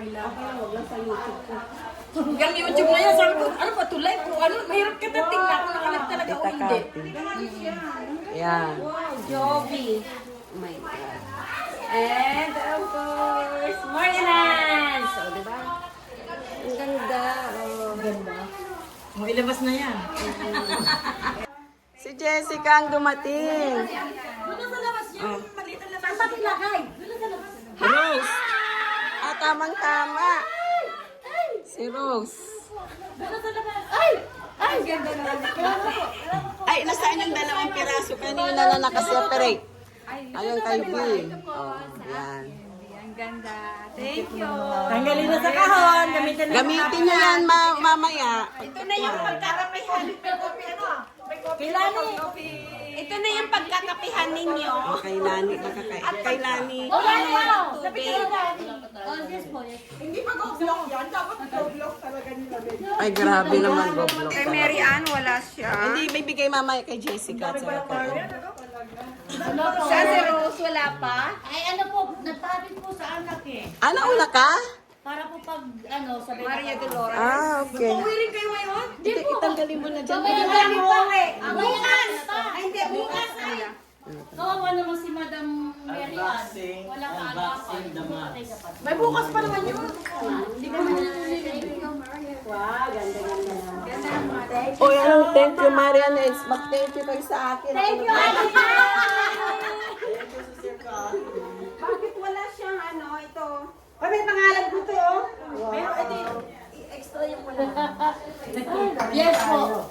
okay lang. Okay lang, wag lang sa YouTube ko. Hanggang YouTube na yan, sabi ko, ano ba to, live ko, ano, mahirap ka na tingnan kung nakalap talaga o hindi. Yan. Wow, Joby. Oh my God. And of course, more enhance. So, diba? Ang ganda. Oh, ganda. O, ilabas na yan. Si Jessica ang dumating. Doon sa labas yan, maliit ang labas. Saan ba tilagay? Doon sa labas. Rose. Ah, tamang-tama. Si Rose. Doon sa labas. Ay! Ay, ganda naman. Ay, nasaan yung dalawang piraso kanina na nakaseparate? Ayun kay B. Oh, yan. Ang ganda. Thank you. Tanggalin na sa kahon, gamitin na. Gamitin niyo yan mamaya. Ito na yung pagkakapihan. Kilani. Ito na yung pagkakapihan ninyo. Oh, kay Lani. Kay Lani. Hindi pa go-block yan. Dapat go-block talaga nila. Ay, grabe naman go-block. Kay Mary Ann, wala siya. Hindi, may bigay mamaya kay Jessica. Siya si Rose, wala pa. Ay, ano po, nagpapit po sa anak eh. Ano, una ka? Para po pag, sabi Maria Dolores. Ah, okay. Uwi rin kayo ngayon? Hindi, itanggalin mo na dyan. Bukas! Ay, hindi, bukas ay. Kawawa naman si Madam Mary Ann. Wala ka anak. May bukas pa naman yun. O, yan, thank you, Marian. Mag-thank you kayo sa akin. Thank you, Ate. Bakit wala siyang ito? Ay, may pangalan ko to, oh. Meron, edi, extra yung wala. Yes po.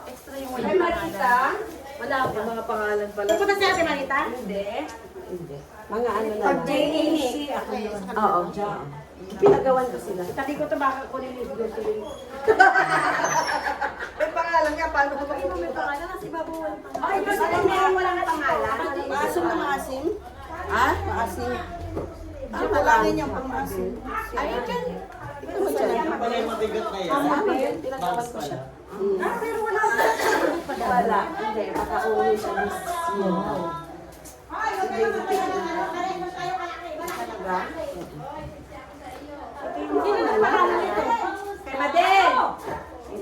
Extra yung wala. Kay Marita? Wala pa. Mga pangalan pala. Pupunta si Ate Marita? Hindi. Hindi. Mga ano na Pag lang. JAC. Ako yun. Oo. Pinagawan ko sila. Sabi ko ito baka kunin yung grocery. May pangalan nga, paano ko ba? May pangalan kasi bago walang pangalan. Ay, gusto ko na walang pangalan. Maasim na maasim? Ha? Maasim. Ah, malangin yung pang-asin. Ay, dyan. Ito mo dyan. Pala yung mabigat na yan. Sabi yun, tinatawas ko siya. Ah, pero wala. Wala. Hindi, baka uwi siya this year.